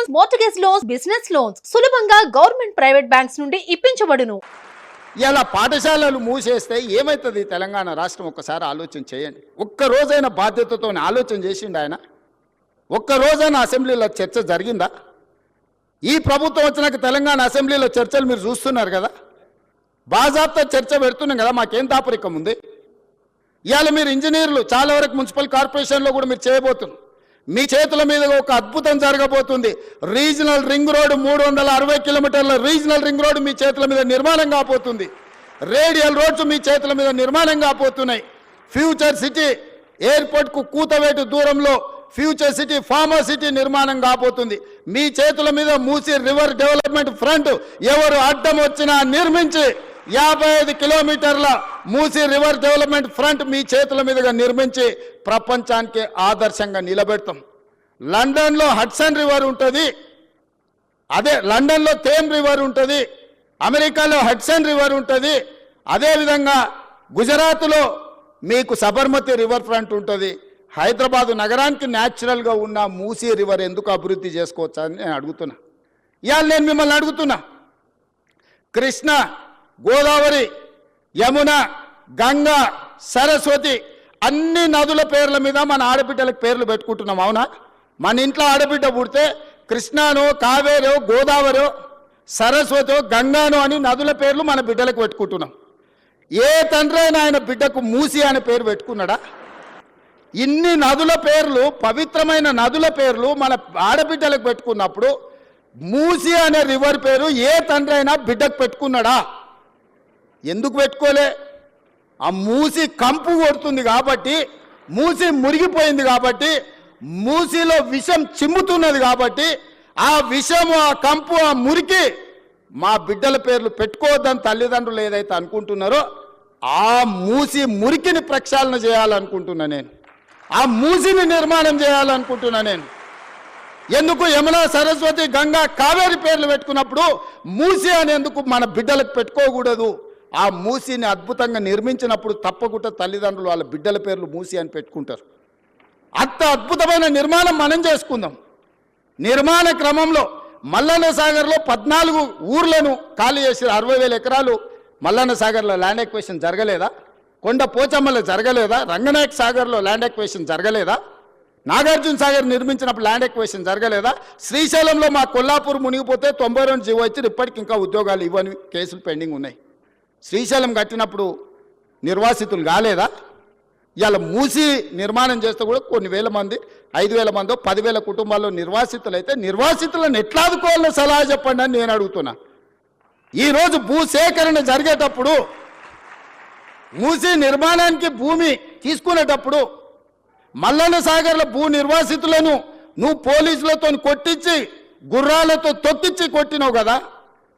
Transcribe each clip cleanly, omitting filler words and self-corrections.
Loans, mortgage loans, business loans సులభంగా government private banks నుండి ఇప్పించబడును. ఇలా పాఠశాలలు మూసేస్తే ఏమవుతుంది తెలంగాణ రాష్ట్రం? ఒక్కసారి ఆలోచన చేయండి. ఒక్క రోజైన బాధ్యతతో ఆలోచన చేసిండు ఆయన? ఒక్క రోజైన అసెంబ్లీలో చర్చ జరిగిందా? ఈ ప్రభుత్వం వచ్చినాక తెలంగాణ అసెంబ్లీలో చర్చలు మీరు చూస్తున్నారు కదా, బాజాబ్తా చర్చ పెడుతున్నాం కదా, మాకేం దాపరికం ఉంది? ఇవాళ మీరు ఇంజనీర్లు చాలా వరకు మున్సిపల్ కార్పొరేషన్లో కూడా మీరు చేయబోతున్నారు. మీ చేతుల మీద ఒక అద్భుతం జరగబోతుంది. రీజనల్ రింగ్ రోడ్ 360 కిలోమీటర్ల రీజనల్ రింగ్ రోడ్ మీ చేతుల మీద నిర్మాణం కాబోతుంది. రేడియల్ రోడ్స్ మీ చేతుల మీద నిర్మాణం కాబోతున్నాయి. ఫ్యూచర్ సిటీ ఎయిర్పోర్ట్కు కూతవేటు దూరంలో ఫ్యూచర్ సిటీ ఫార్మా సిటీ నిర్మాణం కాబోతుంది. మీ చేతుల మీద మూసీ రివర్ డెవలప్మెంట్ ఫ్రంట్ ఎవరు అడ్డం వచ్చినా నిర్మించి 55 కిలోమీటర్ల మూసీ రివర్ డెవలప్మెంట్ ఫ్రంట్ మీ చేతుల మీదుగా నిర్మించి ప్రపంచానికి ఆదర్శంగా నిలబెడతాం. లండన్లో హడ్సన్ రివర్ ఉంటుంది, అదే లండన్లో థేమ్ రివర్ ఉంటుంది, అమెరికాలో హడ్సన్ రివర్ ఉంటుంది, అదేవిధంగా గుజరాత్లో మీకు సబర్మతి రివర్ ఫ్రంట్ ఉంటుంది. హైదరాబాదు నగరానికి న్యాచురల్గా ఉన్న మూసీ రివర్ ఎందుకు అభివృద్ధి చేసుకోవచ్చా అని నేను అడుగుతున్నా. ఇవాళ నేను మిమ్మల్ని అడుగుతున్నా, కృష్ణ, గోదావరి, యమున, గంగా, సరస్వతి అన్ని నదుల పేర్ల మీద మన ఆడబిడ్డలకు పేర్లు పెట్టుకుంటున్నాం. అవునా? మన ఇంట్లో ఆడబిడ్డ పుడితే కృష్ణానో, కావేరో, గోదావరో, సరస్వతో, గంగానో అని నదుల పేర్లు మన బిడ్డలకు పెట్టుకుంటున్నాం. ఏ తండ్రి అయినా ఆయన బిడ్డకు మూసి అనే పేరు పెట్టుకున్నాడా? ఇన్ని నదుల పేర్లు, పవిత్రమైన నదుల పేర్లు మన ఆడబిడ్డలకు పెట్టుకున్నప్పుడు మూసి అనే రివర్ పేరు ఏ తండ్రి అయినా బిడ్డకు పెట్టుకున్నాడా? ఎందుకు పెట్టుకోలే? ఆ మూసి కంపు కొడుతుంది కాబట్టి, మూసి మురిగిపోయింది కాబట్టి, మూసిలో విషం చిమ్ముతున్నది కాబట్టి, ఆ విషము, ఆ కంపు, ఆ మురికి మా బిడ్డల పేర్లు పెట్టుకోవద్దని తల్లిదండ్రులు ఏదైతే అనుకుంటున్నారో ఆ మూసి మురికిని ప్రక్షాళన చేయాలనుకుంటున్నా నేను. ఆ మూసిని నిర్మాణం చేయాలనుకుంటున్నా నేను. ఎందుకు యమున, సరస్వతి, గంగా, కావేరి పేర్లు పెట్టుకున్నప్పుడు మూసి అనేందుకు మన బిడ్డలకు పెట్టుకోకూడదు? ఆ మూసిని అద్భుతంగా నిర్మించినప్పుడు తప్పకుండా తల్లిదండ్రులు వాళ్ళ బిడ్డల పేర్లు మూసి అని పెట్టుకుంటారు. అంత అద్భుతమైన నిర్మాణం మనం చేసుకుందాం. నిర్మాణ క్రమంలో మల్లన్న సాగర్లో 14 ఊర్లను ఖాళీ చేసి 60,000 ఎకరాలు మల్లన్న సాగర్లో ల్యాండ్ ఎక్వేషన్ జరగలేదా? కొండ పోచమ్మలో జరగలేదా? రంగనాయక్ సాగర్లో ల్యాండ్ ఎక్వేషన్ జరగలేదా? నాగార్జున సాగర్ నిర్మించినప్పుడు ల్యాండ్ ఎక్వేషన్ జరగలేదా? శ్రీశైలంలో మా కొల్లాపూర్ మునిగిపోతే 92 జీవో ఇచ్చి ఇప్పటికి ఇంకా ఉద్యోగాలు ఇవ్వని కేసులు పెండింగ్ ఉన్నాయి. శ్రీశైలం కట్టినప్పుడు నిర్వాసితులు కాలేదా? ఇవాళ మూసి నిర్మాణం చేస్తే కూడా కొన్ని వేల మంది, 5,000 మందో 10,000 కుటుంబాల్లో నిర్వాసితులు అయితే నిర్వాసితులను ఎట్లా ఆదుకోవాలో సలహా చెప్పండి అని నేను అడుగుతున్నా. ఈరోజు భూసేకరణ జరిగేటప్పుడు, మూసి నిర్మాణానికి భూమి తీసుకునేటప్పుడు మల్లన్న సాగర్ల భూ నిర్వాసితులను నువ్వు పోలీసులతో కొట్టించి, గుర్రాలతో తొక్కించి కొట్టినావు కదా.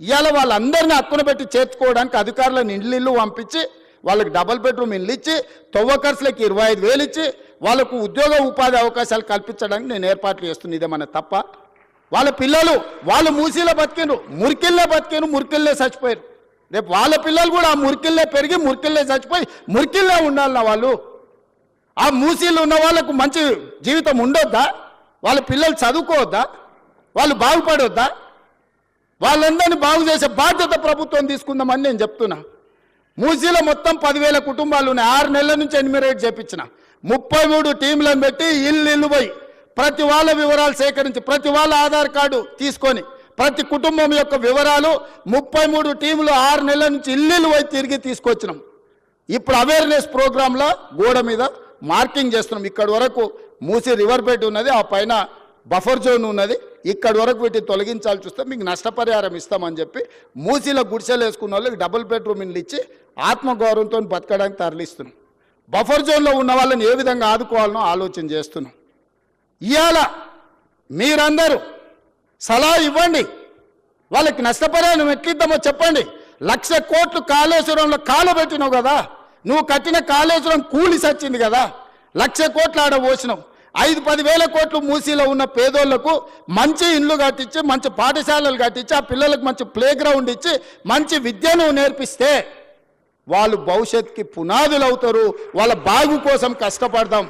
ఇవాళ వాళ్ళందరినీ హక్కున పెట్టి చేర్చుకోవడానికి అధికారులను ఇళ్ళు పంపించి వాళ్ళకి డబుల్ బెడ్రూమ్ ఇల్లు ఇచ్చి, తవ్వకర్సులకి 25,000 ఇచ్చి వాళ్ళకు ఉద్యోగ ఉపాధి అవకాశాలు కల్పించడానికి నేను ఏర్పాట్లు చేస్తున్నా. ఇదేమన్నా తప్ప? వాళ్ళ పిల్లలు వాళ్ళు మూసీలో బతికిండ్రు, మురికిల్లే బతికిండ్రు, మురికిల్లే చచ్చిపోయారు. రేపు వాళ్ళ పిల్లలు కూడా ఆ మురికిల్లే పెరిగి మురికిల్లే చచ్చిపోయి మురికిల్లే ఉండాలన్న వాళ్ళు. ఆ మూసీలు ఉన్న వాళ్ళకు మంచి జీవితం ఉండొద్దా? వాళ్ళ పిల్లలు చదువుకోవద్దా? వాళ్ళు బాగుపడొద్దా? వాళ్ళందరినీ బాగు చేసే బాధ్యత ప్రభుత్వం తీసుకుందామని నేను చెప్తున్నా. మూసీలో మొత్తం 10,000 కుటుంబాలు ఉన్నాయి. 6 నెలల నుంచి ఎన్యూమరేట్ చేయించిన 33 టీంలను పెట్టి ఇల్లు పోయి ప్రతి వాళ్ళ వివరాలు సేకరించి, ప్రతి వాళ్ళ ఆధార్ కార్డు తీసుకొని, ప్రతి కుటుంబం యొక్క వివరాలు 33 టీంలు 6 నెలల నుంచి ఇల్లు పోయి తిరిగి తీసుకొచ్చినాం. ఇప్పుడు అవేర్నెస్ ప్రోగ్రాంలో గోడ మీద మార్కింగ్ చేస్తున్నాం. ఇక్కడి వరకు మూసీ రివర్ బెడ్ ఉన్నది, ఆ పైన బఫర్ జోన్ ఉన్నది, ఇక్కడి వరకు వీటిని తొలగించాల్సి వస్తే మీకు నష్టపరిహారం ఇస్తామని చెప్పి మూసీలో గుడిసెలు వేసుకున్న వాళ్ళకి డబుల్ బెడ్రూమ్ ఇల్లు ఇచ్చి ఆత్మగౌరవంతో బతకడానికి తరలిస్తున్నాం. బఫర్ జోన్లో ఉన్న వాళ్ళని ఏ విధంగా ఆదుకోవాలనో ఆలోచన చేస్తున్నాం. ఇవాళ మీరందరూ సలహా ఇవ్వండి, వాళ్ళకి నష్టపరిహారం ఎట్లిద్దామో చెప్పండి. 1,00,000 కోట్లు కాళేశ్వరంలో కాలబెట్టినావు కదా, నువ్వు కట్టిన కాళేశ్వరం కూలి సచ్చింది కదా, 1,00,000 కోట్లు ఆడ పోసినావు. 5-10 వేల కోట్లు మూసీలో ఉన్న పేదోళ్లకు మంచి ఇండ్లు కట్టించి, మంచి పాఠశాలలు కట్టించి, ఆ పిల్లలకు మంచి ప్లే గ్రౌండ్ ఇచ్చి మంచి విద్యను నేర్పిస్తే వాళ్ళు భవిష్యత్తుకి పునాదులు అవుతారు. వాళ్ళ బాగు కోసం కష్టపడదాం.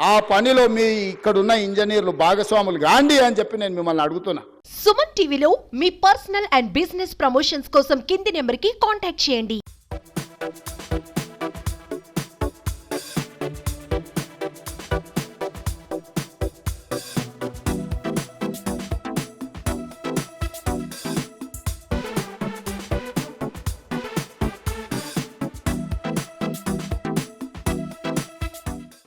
ఆ పనిలో మీ ఇక్కడున్న ఇంజనీర్లు భాగస్వాములు గాండి అని చెప్పి నేను మిమ్మల్ని అడుగుతున్నా. సుమన్ టీవీలో మీ పర్సనల్ అండ్ బిజినెస్ ప్రమోషన్స్ కోసం కింది నెంబర్కి కాంటాక్ట్ చేయండి.